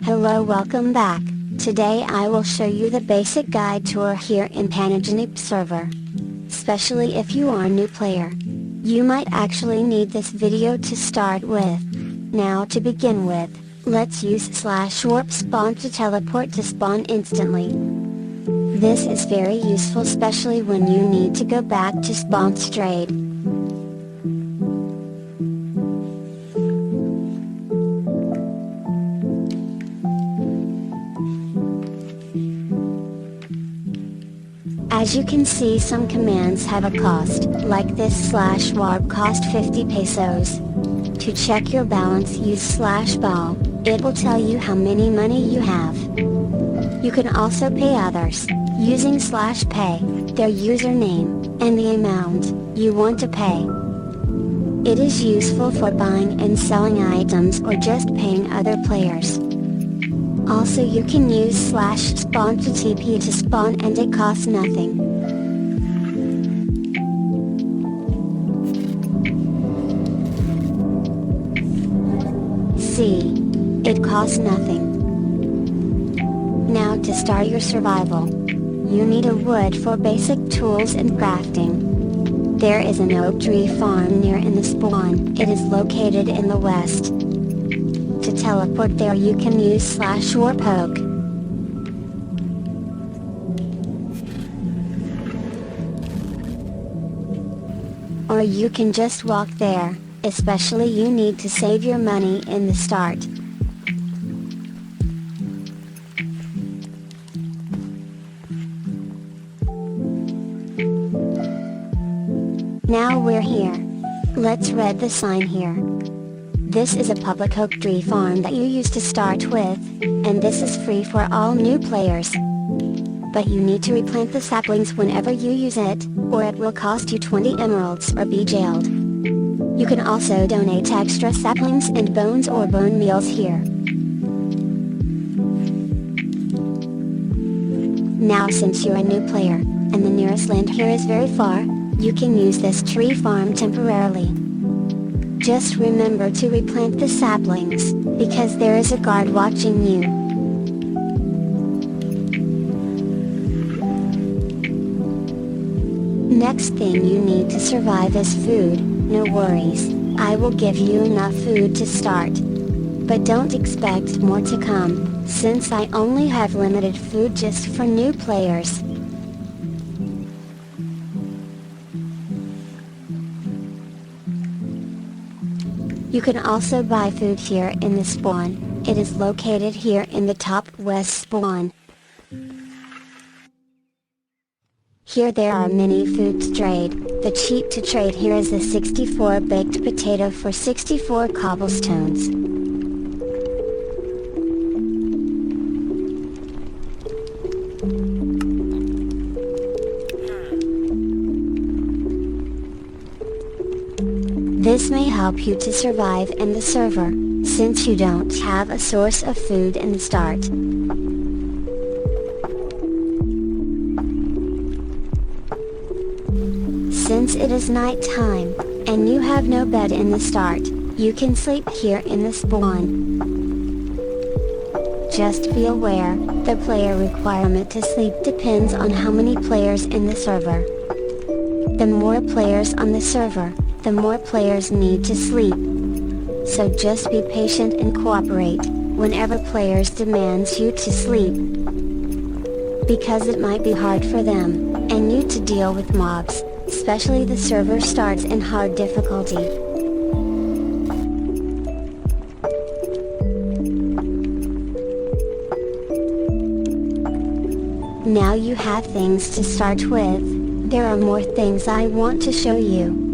Hello, welcome back. Today I will show you the basic guide tour here in Panaginip server. Especially if you are a new player. You might actually need this video to start with. Now to begin with, let's use /warp spawn to teleport to spawn instantly. This is very useful especially when you need to go back to spawn straight. As you can see, some commands have a cost, like this /warp cost 50 pesos. To check your balance, use /ball, it will tell you how many money you have. You can also pay others, using /pay, their username, and the amount you want to pay. It is useful for buying and selling items or just paying other players. Also you can use /spawn to TP to spawn and it costs nothing. See, it costs nothing. Now to start your survival, you need a wood for basic tools and crafting. There is an oak tree farm near in the spawn, it is located in the west. To teleport there you can use /warp oak. Or you can just walk there, especially you need to save your money in the start. Now we're here. Let's read the sign here. This is a public oak tree farm that you use to start with, and this is free for all new players. But you need to replant the saplings whenever you use it, or it will cost you 20 emeralds or be jailed. You can also donate extra saplings and bones or bone meals here. Now since you're a new player, and the nearest land here is very far, you can use this tree farm temporarily. Just remember to replant the saplings, because there is a guard watching you. Next thing you need to survive is food. No worries, I will give you enough food to start. But don't expect more to come, since I only have limited food just for new players. You can also buy food here in the spawn, it is located here in the top west spawn. Here there are many foods trade. The cheap to trade here is the 64 baked potato for 64 cobblestones. This may help you to survive in the server, since you don't have a source of food in the start. Since it is night time, and you have no bed in the start, you can sleep here in the spawn. Just be aware, the player requirement to sleep depends on how many players in the server. The more players on the server, the more players need to sleep. So just be patient and cooperate, whenever players demands you to sleep. Because it might be hard for them, and you to deal with mobs, especially the server starts in hard difficulty. Now you have things to start with, there are more things I want to show you.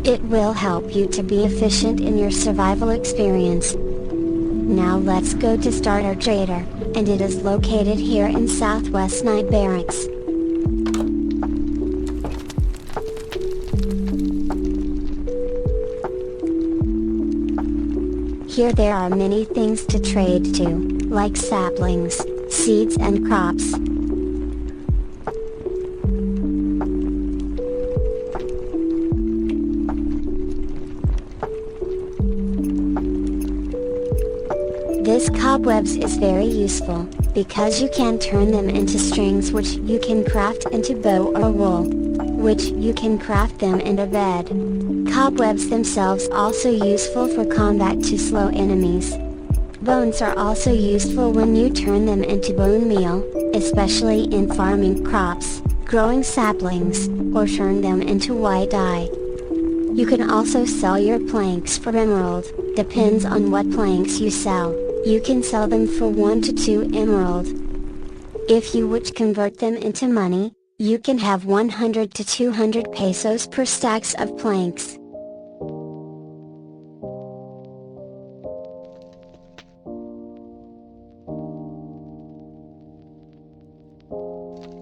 It will help you to be efficient in your survival experience. Now let's go to start our trader, and it is located here in Southwest Night Barracks. Here there are many things to trade to, like saplings, seeds and crops. This cobwebs is very useful, because you can turn them into strings which you can craft into bow or wool, which you can craft them into bed. Cobwebs themselves also useful for combat to slow enemies. Bones are also useful when you turn them into bone meal, especially in farming crops, growing saplings, or turn them into white dye. You can also sell your planks for emerald, depends on what planks you sell. You can sell them for 1 to 2 emerald. If you would convert them into money, you can have 100 to 200 pesos per stacks of planks.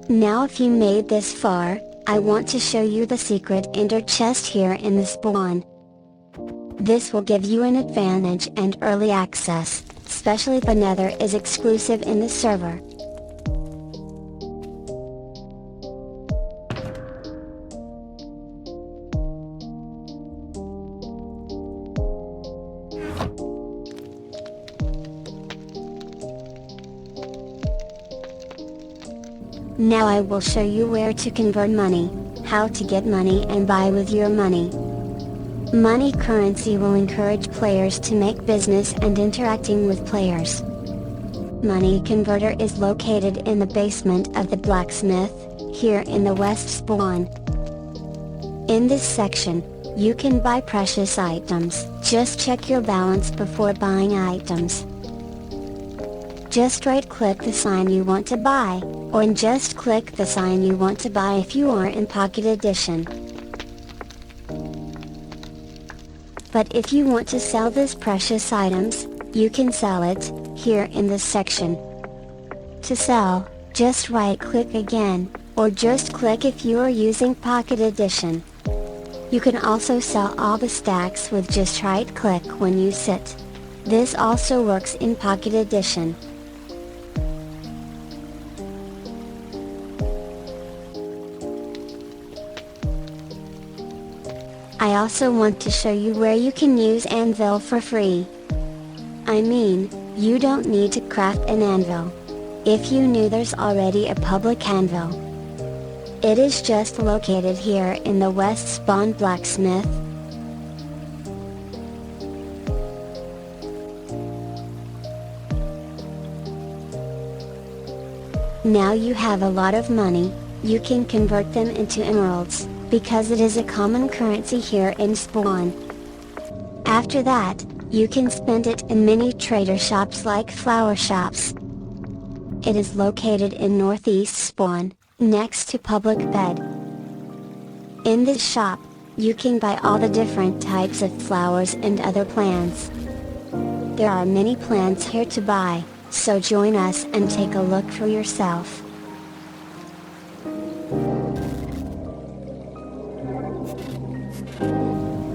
Now if you made this far, I want to show you the secret ender chest here in the spawn. This will give you an advantage and early access, especially the nether is exclusive in the server. Now I will show you where to convert money, how to get money and buy with your money. Money currency will encourage players to make business and interacting with players. Money converter is located in the basement of the blacksmith, here in the west spawn. In this section, you can buy precious items. Just check your balance before buying items. Just right-click the sign you want to buy, or just click the sign you want to buy if you are in Pocket Edition. But if you want to sell these precious items, you can sell it, here in this section. To sell, just right-click again, or just click if you are using Pocket Edition. You can also sell all the stacks with just right-click when you sit. This also works in Pocket Edition. I also want to show you where you can use anvil for free. I mean, you don't need to craft an anvil. If you knew there's already a public anvil. It is just located here in the west spawn blacksmith. Now you have a lot of money, you can convert them into emeralds, because it is a common currency here in spawn. After that, you can spend it in many trader shops like flower shops. It is located in northeast spawn, next to public bed. In this shop, you can buy all the different types of flowers and other plants. There are many plants here to buy, so join us and take a look for yourself.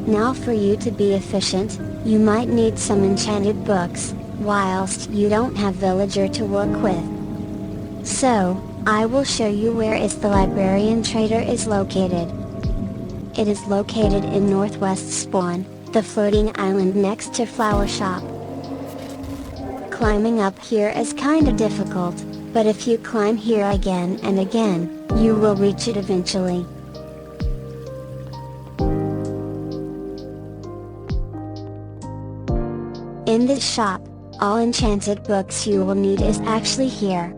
Now for you to be efficient, you might need some enchanted books, whilst you don't have villager to work with. So, I will show you where is the librarian trader is located. It is located in northwest spawn, the floating island next to flower shop. Climbing up here is kinda difficult, but if you climb here again and again, you will reach it eventually. In this shop, all enchanted books you will need is actually here.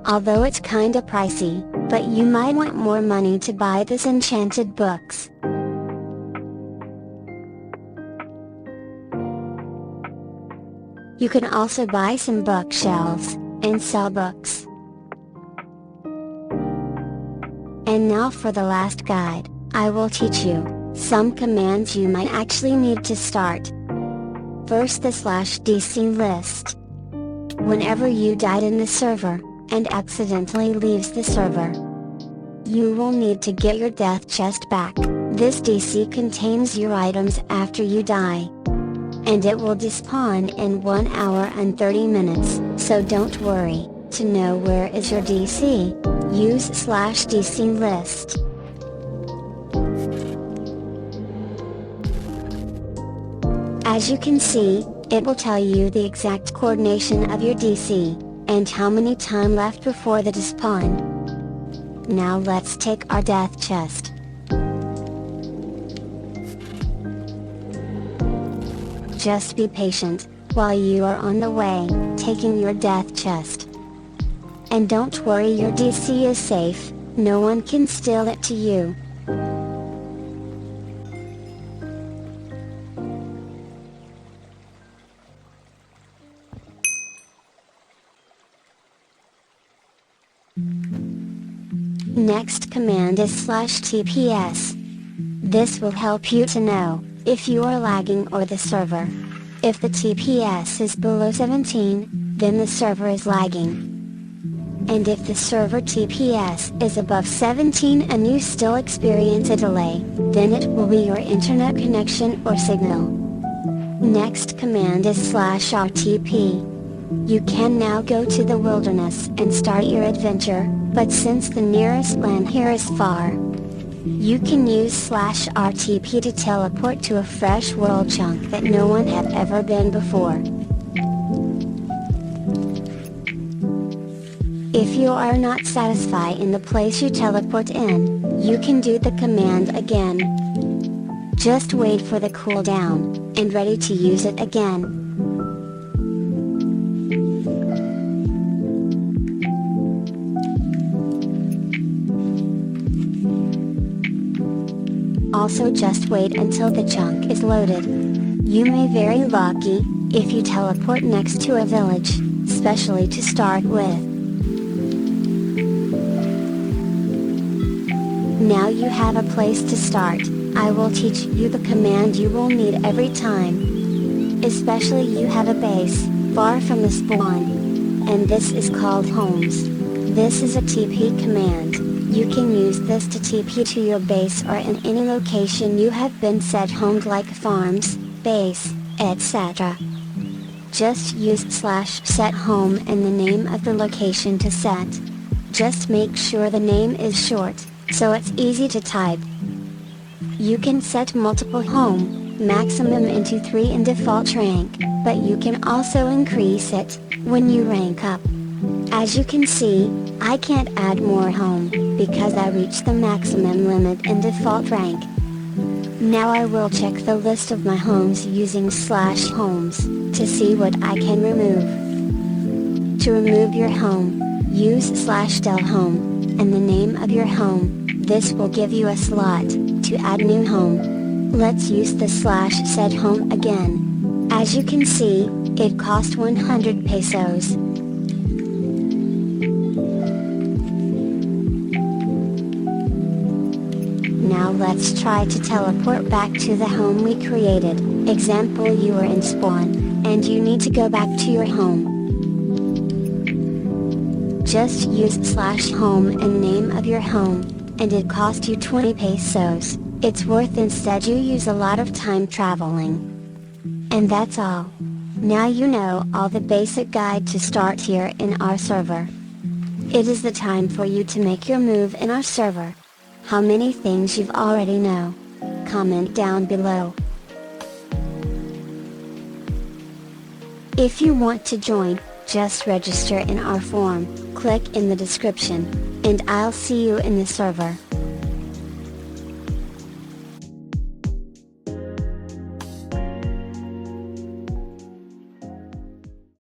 Although it's kinda pricey, but you might want more money to buy this enchanted books. You can also buy some bookshelves, and sell books. And now for the last guide, I will teach you some commands you might actually need to start. First, the /DC list. Whenever you died in the server, and accidentally leaves the server, you will need to get your death chest back. This DC contains your items after you die. And it will despawn in 1 hour and 30 minutes, so don't worry. To know where is your DC, use /DC list. As you can see, It will tell you the exact coordination of your DC, and how many time left before the despawn. Now let's take our death chest. Just be patient, while you are on the way, taking your death chest. And don't worry, your DC is safe, no one can steal it to you. Next command is /TPS. This will help you to know if you are lagging or the server. If the TPS is below 17, then the server is lagging. And if the server TPS is above 17 and you still experience a delay, then it will be your internet connection or signal. Next command is /RTP. You can now go to the wilderness and start your adventure, but since the nearest land here is far, you can use /RTP to teleport to a fresh world chunk that no one have ever been before. If you are not satisfied in the place you teleport in, you can do the command again. Just wait for the cooldown, and ready to use it again. Also just wait until the chunk is loaded. You may be very lucky if you teleport next to a village, especially to start with. Now you have a place to start. I will teach you the command you will need every time. Especially you have a base, far from the spawn. And this is called homes. This is a TP command. You can use this to TP to your base or in any location you have been set homed like farms, base, etc. Just use /set_home and the name of the location to set. Just make sure the name is short, so it's easy to type. You can set multiple home, maximum into 3 in default rank, but you can also increase it when you rank up. As you can see, I can't add more home, because I reached the maximum limit in default rank. Now I will check the list of my homes using /homes, to see what I can remove. To remove your home, use /delhome, and the name of your home. This will give you a slot to add new home. Let's use the /setHome again. As you can see, it cost 100 pesos. Now let's try to teleport back to the home we created. Example, you are in spawn, and you need to go back to your home. Just use /home and name of your home, and it cost you 20 pesos. It's worth instead you use a lot of time traveling. And that's all. Now you know all the basic guide to start here in our server. It is the time for you to make your move in our server. How many things you've already know? Comment down below. If you want to join, just register in our form, click in the description, and I'll see you in the server.